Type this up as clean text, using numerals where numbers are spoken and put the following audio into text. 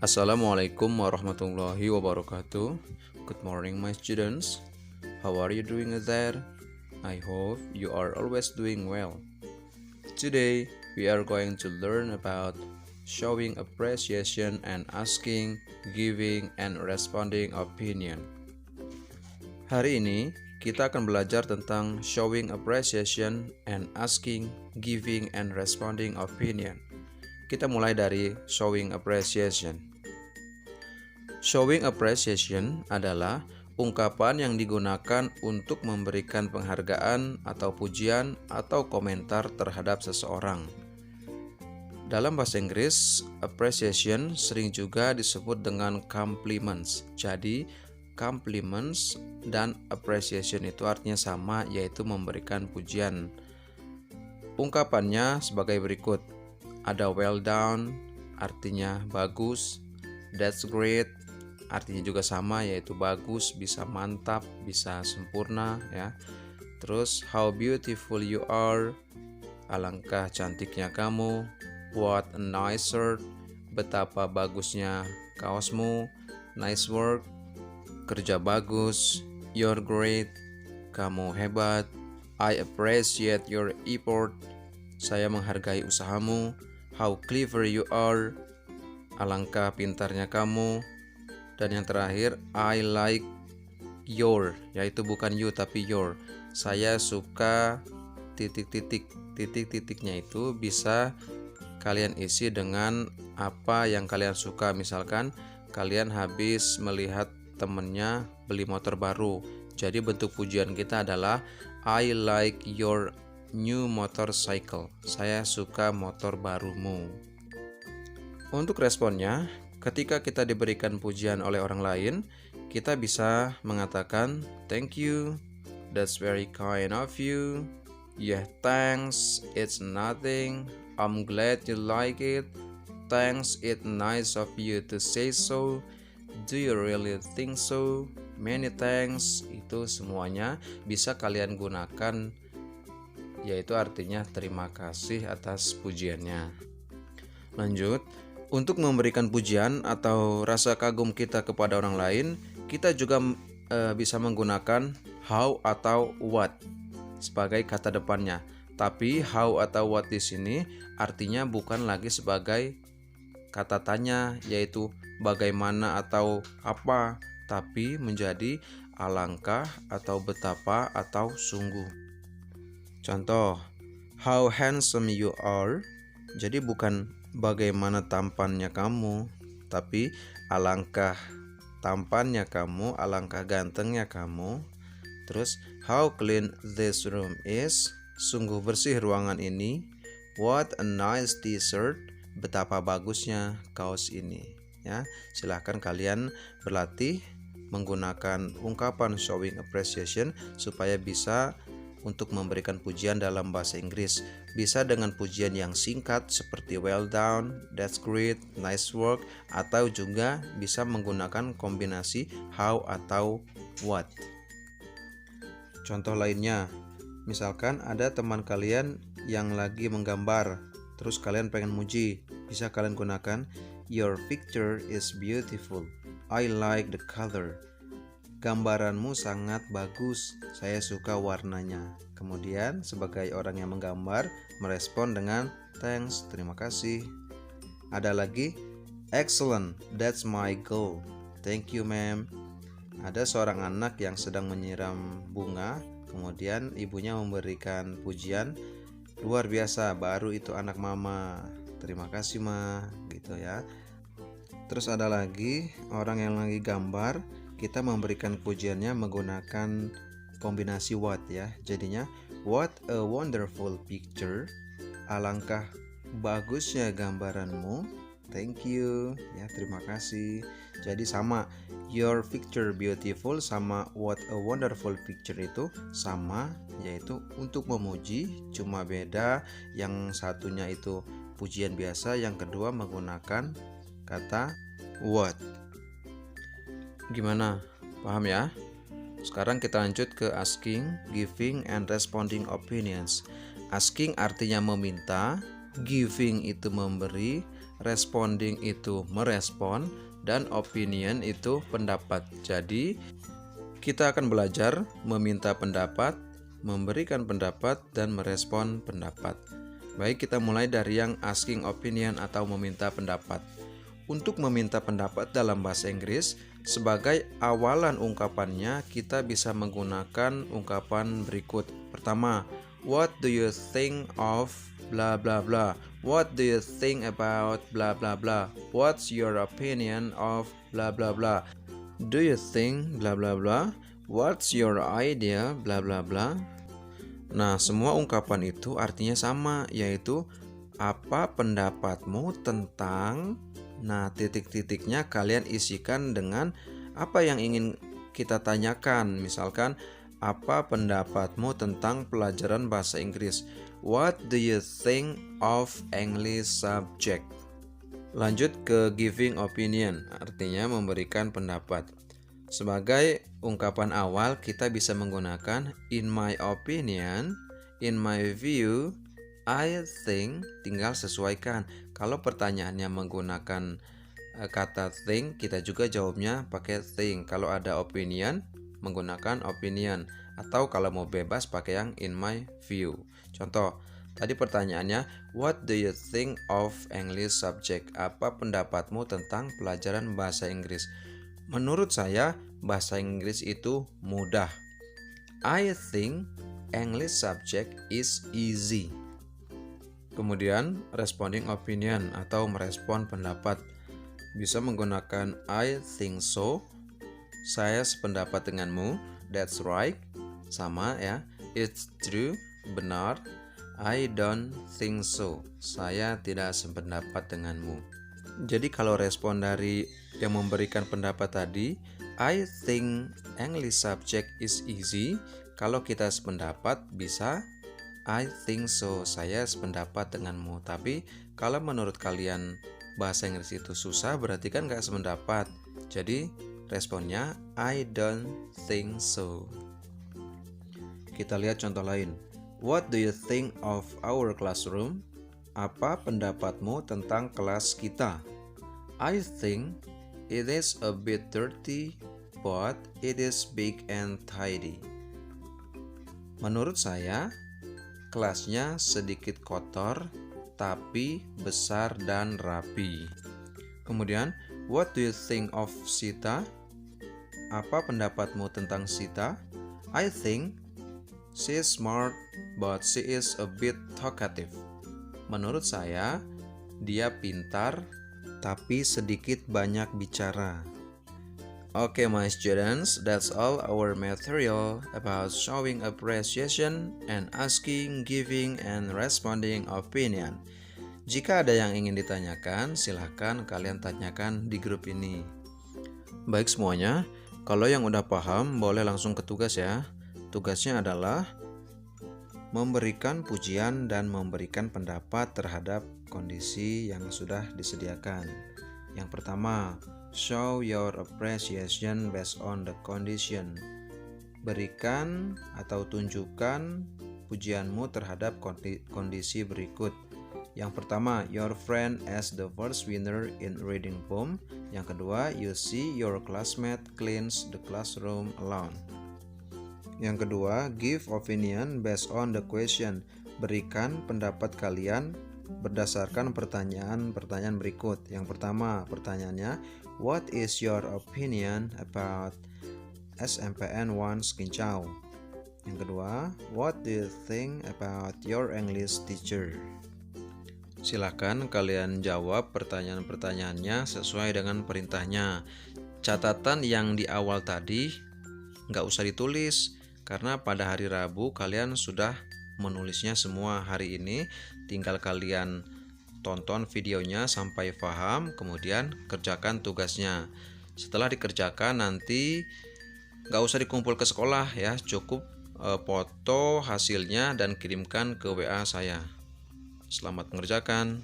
Assalamualaikum warahmatullahi wabarakatuh. Good morning, my students. How are you doing there? I hope you are always doing well. Today, we are going to learn about showing appreciation and asking, giving, and responding opinion. Hari ini, kita akan belajar tentang showing appreciation and asking, giving, and responding opinion. Kita mulai dari showing appreciation. Showing appreciation adalah ungkapan yang digunakan untuk memberikan penghargaan atau pujian atau komentar terhadap seseorang. Dalam bahasa Inggris, appreciation sering juga disebut dengan compliments. Jadi, compliments dan appreciation itu artinya sama, yaitu memberikan pujian. Ungkapannya sebagai berikut. Ada well done, artinya bagus. That's great, artinya juga sama, yaitu bagus, bisa mantap, bisa sempurna ya. Terus how beautiful you are, alangkah cantiknya kamu. What a nice shirt, betapa bagusnya kaosmu. Nice work, kerja bagus. You're great, kamu hebat. I appreciate your effort, saya menghargai usahamu. How clever you are, alangkah pintarnya kamu. Dan yang terakhir, I like your, yaitu bukan you tapi your. Saya suka titik-titik. Titik-titiknya itu bisa kalian isi dengan apa yang kalian suka. Misalkan kalian habis melihat temennya beli motor baru. Jadi bentuk pujian kita adalah I like your new motorcycle. Saya suka motor barumu. Untuk responnya, ketika kita diberikan pujian oleh orang lain, kita bisa mengatakan thank you, that's very kind of you. Yeah, thanks, it's nothing. I'm glad you like it. Thanks, it's nice of you to say so. Do you really think so? Many thanks. Itu semuanya bisa kalian gunakan, yaitu artinya terima kasih atas pujiannya. Lanjut, untuk memberikan pujian atau rasa kagum kita kepada orang lain, kita juga bisa menggunakan how atau what sebagai kata depannya. Tapi how atau what di sini artinya bukan lagi sebagai kata tanya, yaitu bagaimana atau apa, tapi menjadi alangkah atau betapa atau sungguh. Contoh, how handsome you are. Jadi bukan bagaimana tampannya kamu, tapi alangkah tampannya kamu, alangkah gantengnya kamu. Terus, how clean this room is. Sungguh bersih ruangan ini. What a nice t-shirt. Betapa bagusnya kaos ini. Ya, silahkan kalian berlatih menggunakan ungkapan showing appreciation supaya bisa untuk memberikan pujian dalam bahasa Inggris. Bisa dengan pujian yang singkat seperti well done, that's great, nice work, atau juga bisa menggunakan kombinasi how atau what. Contoh lainnya, misalkan ada teman kalian yang lagi menggambar, terus kalian pengen muji, bisa kalian gunakan your picture is beautiful, I like the color. Gambaranmu sangat bagus, saya suka warnanya. Kemudian sebagai orang yang menggambar, merespon dengan thanks, terima kasih. Ada lagi, excellent, that's my goal, thank you ma'am. Ada seorang anak yang sedang menyiram bunga, kemudian ibunya memberikan pujian, luar biasa, baru itu anak mama, terima kasih ma, gitu ya. Terus ada lagi orang yang lagi gambar, kita memberikan pujiannya menggunakan kombinasi what ya. Jadinya what a wonderful picture, alangkah bagusnya gambaranmu, thank you ya, terima kasih. Jadi sama, your picture beautiful sama what a wonderful picture itu sama, yaitu untuk memuji, cuma beda yang satunya itu pujian biasa, yang kedua menggunakan kata what. Gimana? Paham ya? Sekarang kita lanjut ke asking, giving, and responding opinions. Asking artinya meminta, giving itu memberi, responding itu merespon, dan opinion itu pendapat. Jadi, kita akan belajar meminta pendapat, memberikan pendapat, dan merespon pendapat. Baik, kita mulai dari yang asking opinion atau meminta pendapat. Untuk meminta pendapat dalam bahasa Inggris, sebagai awalan ungkapannya kita bisa menggunakan ungkapan berikut. Pertama, what do you think of blah blah blah? What do you think about blah blah blah? What's your opinion of blah blah blah? Do you think blah blah blah? What's your idea blah blah blah? Nah, semua ungkapan itu artinya sama, yaitu apa pendapatmu tentang. Nah, titik-titiknya kalian isikan dengan apa yang ingin kita tanyakan. Misalkan, apa pendapatmu tentang pelajaran bahasa Inggris? What do you think of English subject? Lanjut ke giving opinion, artinya memberikan pendapat. Sebagai ungkapan awal kita bisa menggunakan in my opinion, in my view, I think. Tinggal sesuaikan. Kalau pertanyaannya menggunakan kata think, kita juga jawabnya pakai think. Kalau ada opinion, menggunakan opinion. Atau kalau mau bebas pakai yang in my view. Contoh, tadi pertanyaannya, what do you think of English subject? Apa pendapatmu tentang pelajaran bahasa Inggris? Menurut saya, bahasa Inggris itu mudah. I think English subject is easy. Kemudian, responding opinion atau merespon pendapat. Bisa menggunakan I think so. Saya sependapat denganmu. That's right. Sama ya. It's true. Benar. I don't think so. Saya tidak sependapat denganmu. Jadi kalau respon dari yang memberikan pendapat tadi, I think English subject is easy. Kalau kita sependapat bisa I think so, saya sependapat denganmu. Tapi kalau menurut kalian bahasa Inggris itu susah, berarti kan gak sependapat. Jadi responnya I don't think so. Kita lihat contoh lain. What do you think of our classroom? Apa pendapatmu tentang kelas kita? I think it is a bit dirty, but it is big and tidy. Menurut saya, kelasnya sedikit kotor, tapi besar dan rapi. Kemudian, what do you think of Sita? Apa pendapatmu tentang Sita? I think she is smart, but she is a bit talkative. Menurut saya, dia pintar, tapi sedikit banyak bicara. Okay, my students, that's all our material about showing appreciation and asking, giving, and responding opinion. Jika ada yang ingin ditanyakan, silahkan kalian tanyakan di grup ini. Baik semuanya, kalau yang udah paham boleh langsung ke tugas ya. Tugasnya adalah memberikan pujian dan memberikan pendapat terhadap kondisi yang sudah disediakan. Yang pertama, show your appreciation based on the condition. Berikan atau tunjukkan pujianmu terhadap kondisi berikut. Yang pertama, your friend as the first winner in reading poem. Yang kedua, you see your classmate cleans the classroom alone. Yang kedua, give opinion based on the question. Berikan pendapat kalian berdasarkan pertanyaan berikut. Yang pertama, pertanyaannya, what is your opinion about SMPN 1 Skincau? Yang kedua, what do you think about your English teacher? Silakan kalian jawab pertanyaan-pertanyaannya sesuai dengan perintahnya. Catatan yang di awal tadi nggak usah ditulis, karena pada hari Rabu kalian sudah menulisnya semua. Hari ini tinggal kalian tonton videonya sampai paham, kemudian kerjakan tugasnya. Setelah dikerjakan nanti nggak usah dikumpul ke sekolah ya, cukup foto hasilnya dan kirimkan ke WA saya. Selamat mengerjakan.